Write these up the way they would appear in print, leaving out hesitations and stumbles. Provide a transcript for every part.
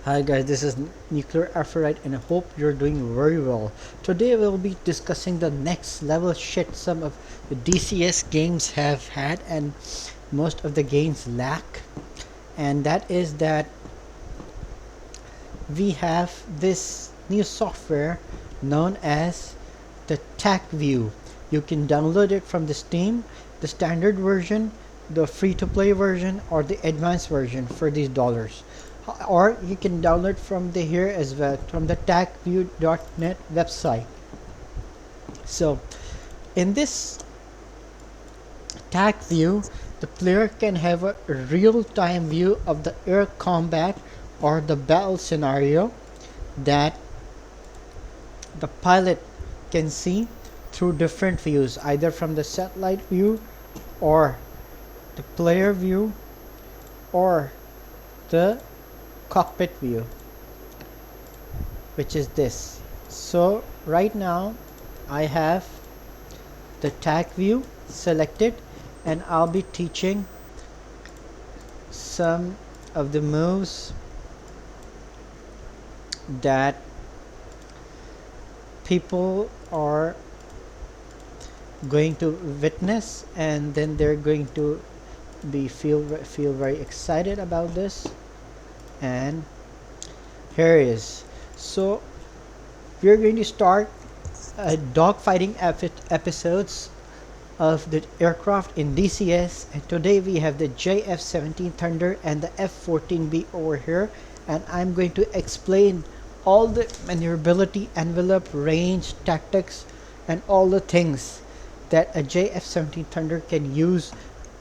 Hi guys, this is Nuclear Aphrodite and I hope you're doing very well. Today we'll be discussing the next level shit some of the DCS games have had and most of the games lack. And that is that we have this new software known as the TAC View. You can download it from the Steam, the standard version, the free-to-play version, or the advanced version for these dollars. Or you can download from the here as well from the tacview.net website. So in this TAC View, the player can have a real-time view of the air combat or the battle scenario that the pilot can see through different views, either from the satellite view or the player view or the cockpit view, which is this. So right now I have the TAC View selected and I'll be teaching some of the moves that people are going to witness, and then they're going to be feel very excited about this. And here it is. So we're going to start dogfighting episodes of the aircraft in DCS, and today we have the JF-17 Thunder and the F-14B over here, and I'm going to explain all the maneuverability, envelope, range, tactics, and all the things that a JF-17 Thunder can use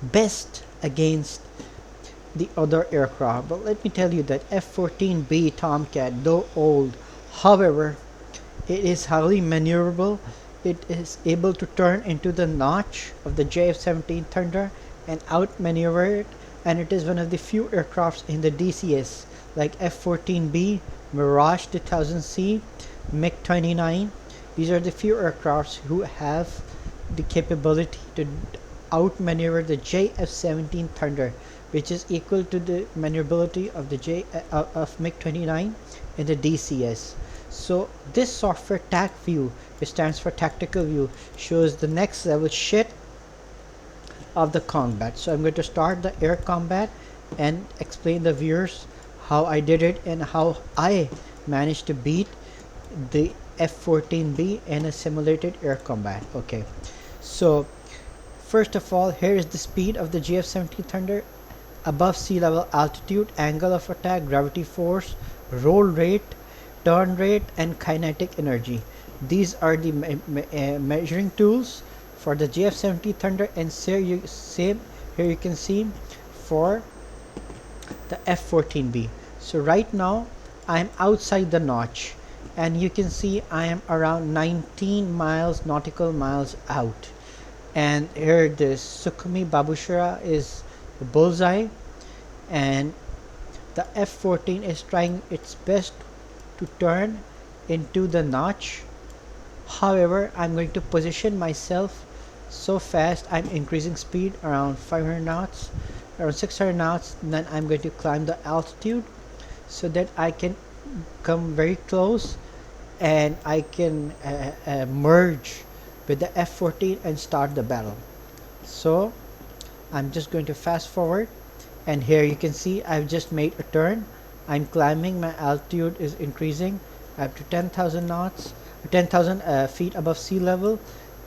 best against the other aircraft. But let me tell you that F-14B Tomcat, though old, however, it is highly maneuverable. It is able to turn into the notch of the JF-17 Thunder and outmaneuver it, and it is one of the few aircrafts in the DCS like F-14B, Mirage 2000C, MiG-29. These are the few aircrafts who have the capability to outmaneuver the JF-17 Thunder, which is equal to the maneuverability of the of MiG-29 in the DCS. So this software TAC View, which stands for Tactical View, shows the next level shit of the combat. So I'm going to start the air combat and explain the viewers how I did it and how I managed to beat the F-14B in a simulated air combat. Okay, so first of all, here is the speed of the JF-17 Thunder, above sea level altitude, angle of attack, gravity force, roll rate, turn rate, and kinetic energy. These are the measuring tools for the JF-17 Thunder, and here you can see for the F-14B. So right now I am outside the notch, and you can see I am around 19 nautical miles out. And here the Sukhoi Babushra is the bullseye, and the F-14 is trying its best to turn into the notch. However, I'm going to position myself so fast. I'm increasing speed around 500 knots, around 600 knots, and then I'm going to climb the altitude so that I can come very close and I can merge with the F-14 and start the battle. So I'm just going to fast forward, and here you can see I've just made a turn. I'm climbing, my altitude is increasing up to 10,000 knots, 10,000 feet above sea level,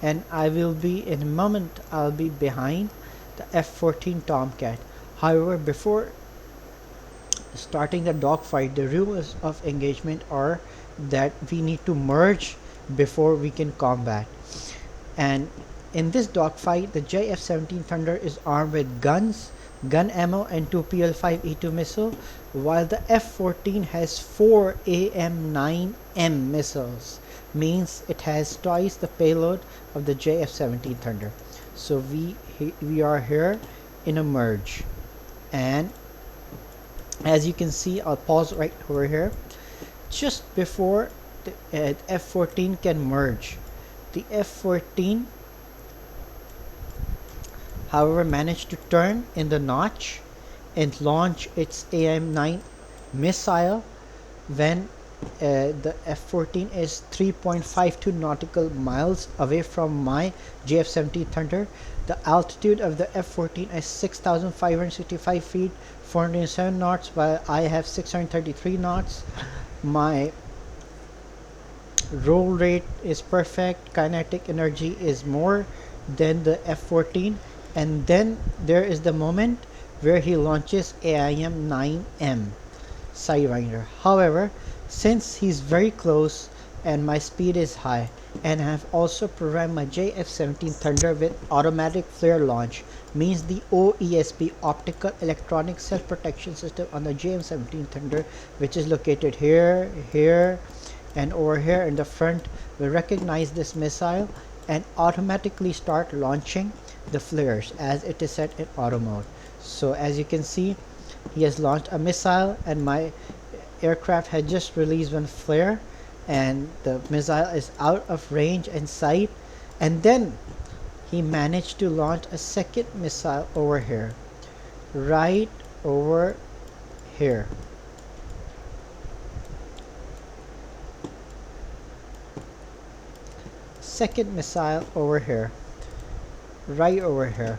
and I will be in a moment I'll be behind the F-14 Tomcat. However, before starting the dogfight, the rules of engagement are that we need to merge before we can combat. And in this dogfight, the JF-17 Thunder is armed with guns, gun ammo, and 2 PL-5E2 missile, while the F-14 has 4 AM-9M missiles, means it has twice the payload of the JF-17 Thunder. So we are here in a merge, and as you can see, I'll pause right over here. Just before the F-14 can merge, the F-14 however managed to turn in the notch and launch its AM-9 missile when the F-14 is 3.52 nautical miles away from my JF-17 Thunder. The altitude of the F-14 is 6,565 feet, 407 knots, while I have 633 knots. My roll rate is perfect, kinetic energy is more than the F-14, and then there is the moment where he launches AIM-9M Sidewinder. However, since he's very close and my speed is high, and I have also programmed my JF-17 Thunder with automatic flare launch, means the OESP optical electronic self-protection system on the JF-17 Thunder, which is located here, here, and over here in the front, will recognize this missile and automatically start launching the flares as it is set in auto mode. So as you can see, he has launched a missile and my aircraft had just released one flare and the missile is out of range and sight, and then he managed to launch a second missile over here, right over here. Second missile over here, right over here,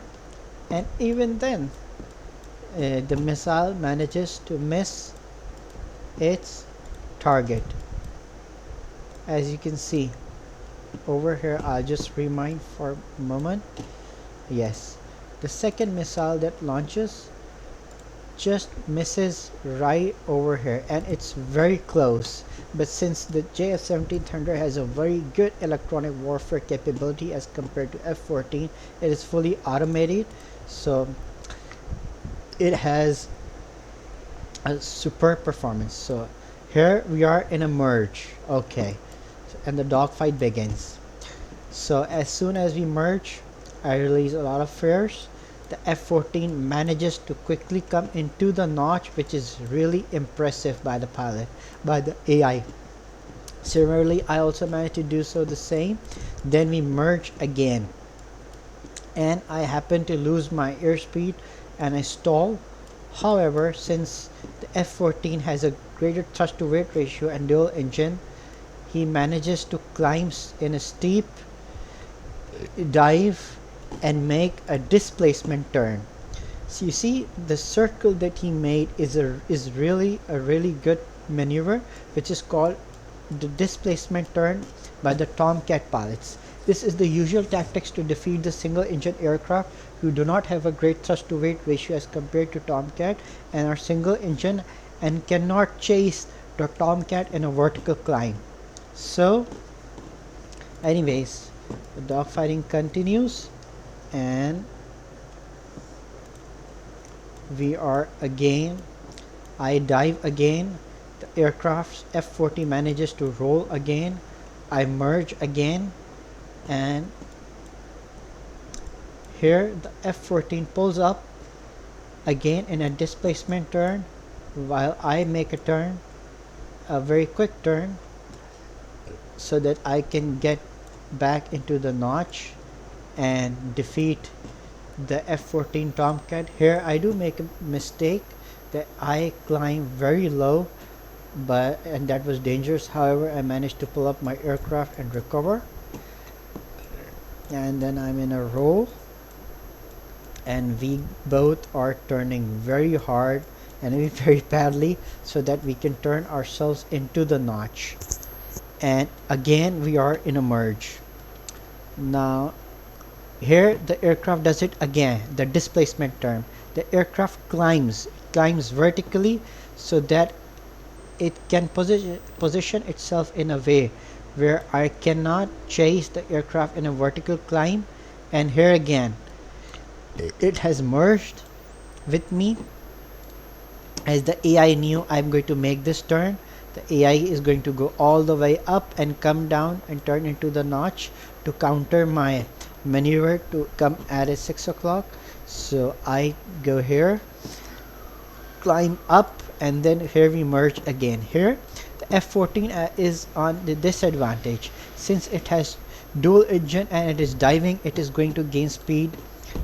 and even then the missile manages to miss its target. As you can see over here, I'll just rewind for a moment. Yes, the second missile that launches just misses right over here, and it's very close. But since the JF-17 Thunder has a very good electronic warfare capability as compared to F-14, it is fully automated, so it has a superb performance. So here we are in a merge, okay, and the dogfight begins. So as soon as we merge, I release a lot of flares. The F-14 manages to quickly come into the notch, which is really impressive by the pilot, by the AI. Similarly, I also managed to do so the same. Then we merge again, and I happen to lose my airspeed and I stall. However, since the F-14 has a greater thrust to weight ratio and dual engine, he manages to climb in a steep dive and make a displacement turn. So you see the circle that he made is really a really good maneuver, which is called the displacement turn by the Tomcat pilots. This is the usual tactics to defeat the single engine aircraft who do not have a great thrust to weight ratio as compared to Tomcat and are single engine and cannot chase the Tomcat in a vertical climb. So anyways, the dogfighting continues, and we are again, I dive again, the aircraft F-40 manages to roll again, I merge again, and here the F-14 pulls up again in a displacement turn while I make a turn, a very quick turn, so that I can get back into the notch and defeat the F-14 Tomcat. Here I do make a mistake that I climb very low, and that was dangerous. However, I managed to pull up my aircraft and recover, and then I'm in a roll, and we both are turning very hard and very badly so that we can turn ourselves into the notch, and again we are in a merge. Now here the aircraft does it again, the displacement turn. The aircraft climbs vertically so that it can position itself in a way where I cannot chase the aircraft in a vertical climb, and here again it has merged with me. As the AI knew I'm going to make this turn, the AI is going to go all the way up and come down and turn into the notch to counter my maneuver to come at 6 o'clock. So I go here, climb up, and then here we merge again. Here the F-14 is on the disadvantage since it has dual engine and it is diving. It is going to gain speed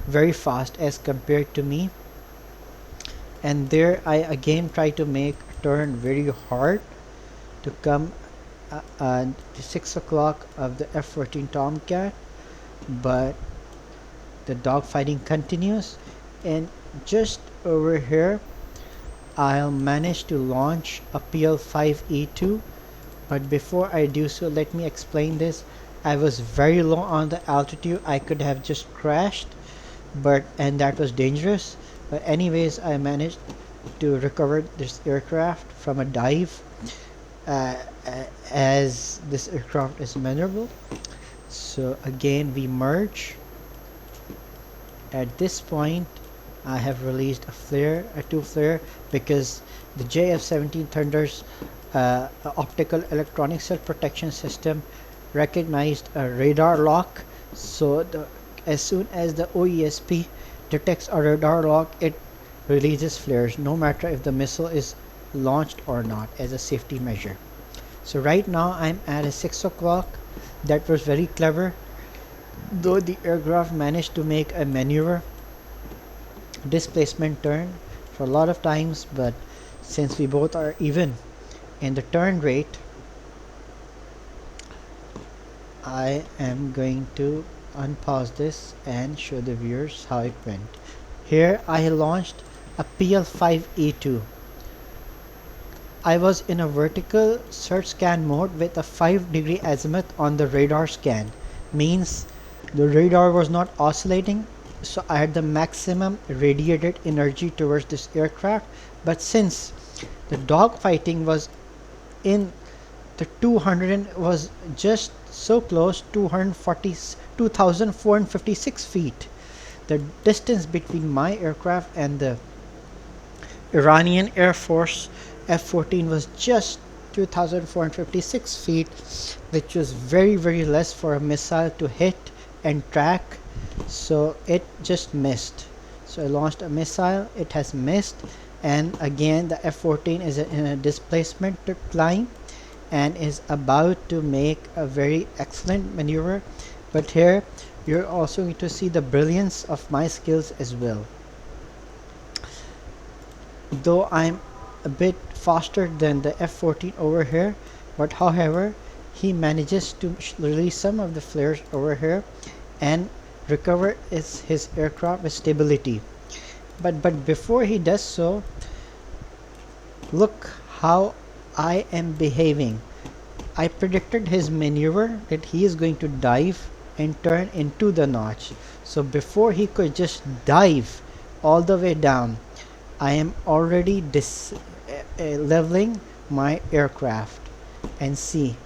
very fast as compared to me, and there I again try to make a turn very hard, to come at 6 o'clock of the F-14 Tomcat, but the dogfighting continues, and just over here I'll manage to launch a PL-5E2. But before I do so, let me explain this. I was very low on the altitude. I could have just crashed, and that was dangerous. But anyways, I managed to recover this aircraft from a dive, as this aircraft is maneuverable. So again, we merge. At this point, I have released a two flare, because the JF-17 Thunder's optical electronic cell protection system recognized a radar lock. So as soon as the OESP detects a radar lock, it releases flares, no matter if the missile is launched or not, as a safety measure. So right now I'm at a 6 o'clock. That was very clever, though the aircraft managed to make a maneuver displacement turn for a lot of times, but since we both are even in the turn rate, I am going to unpause this and show the viewers how it went. Here I launched a PL-5E2. I was in a vertical search scan mode with a 5-degree azimuth on the radar scan. Means the radar was not oscillating, so I had the maximum radiated energy towards this aircraft. But since the dogfighting was in the 200 was just so close, 2,456 feet, the distance between my aircraft and the Iranian Air Force F-14 was just 2,456 feet, which was very less for a missile to hit and track. So it just missed. So I launched a missile, it has missed, and again the F-14 is in a displacement to climb and is about to make a very excellent maneuver. But here you're also going to see the brilliance of my skills as well. Though I'm a bit faster than the F-14 over here, but however he manages to release some of the flares over here and recover his aircraft with stability. But before he does so, look how I am behaving. I predicted his maneuver, that he is going to dive and turn into the notch. So before he could just dive all the way down, I am already leveling my aircraft, and see,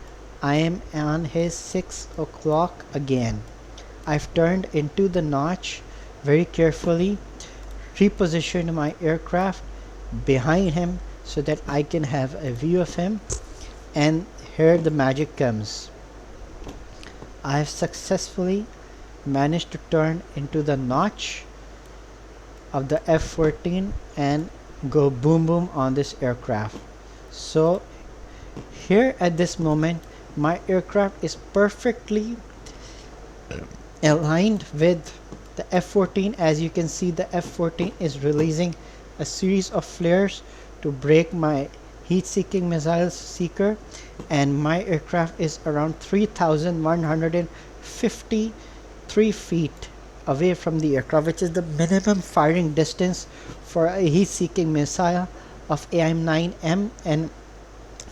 I am on his 6 o'clock again. I've turned into the notch very carefully, repositioned my aircraft behind him so that I can have a view of him, and here the magic comes. I have successfully managed to turn into the notch of the F-14 and go boom boom on this aircraft. So here at this moment my aircraft is perfectly aligned with the F-14. As you can see, the F-14 is releasing a series of flares to break my heat-seeking missile seeker, and my aircraft is around 3,153 feet away from the aircraft, which is the minimum firing distance for a heat-seeking missile of AIM-9M and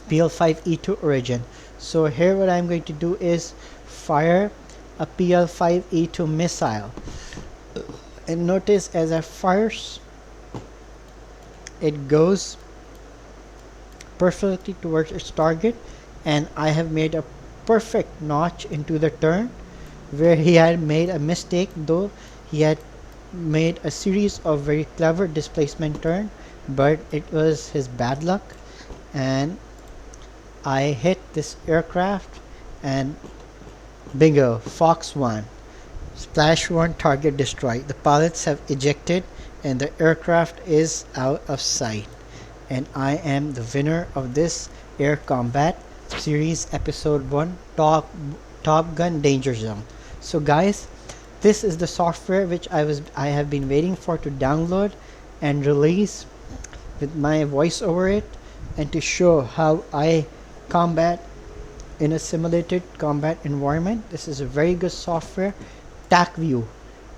PL-5E2 origin. So here what I'm going to do is fire a PL-5E2 missile, and notice as I fires, it goes perfectly towards its target, and I have made a perfect notch into the turn where he had made a mistake, though he had made a series of very clever displacement turn, but it was his bad luck, and I hit this aircraft and bingo, Fox 1, Splash 1, target destroyed. The pilots have ejected and the aircraft is out of sight, and I am the winner of this Air Combat Series Episode 1 Top Gun Danger Zone. So guys, this is the software which I have been waiting for to download and release with my voice over it, and to show how I combat in a simulated combat environment. This is a very good software. TACView,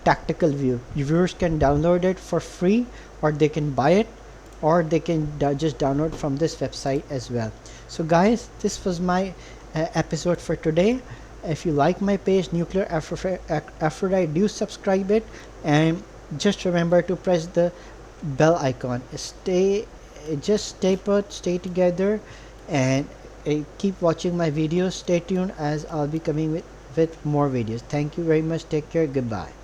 Tactical View. Viewers can download it for free, or they can buy it, or they can just download from this website as well. So guys, this was my episode for today. If you like my page Nuclear Aphrodite, do subscribe it, and just remember to press the bell icon. Just stay put, stay together, and keep watching my videos. Stay tuned, as I'll be coming with more videos. Thank you very much. Take care. Goodbye.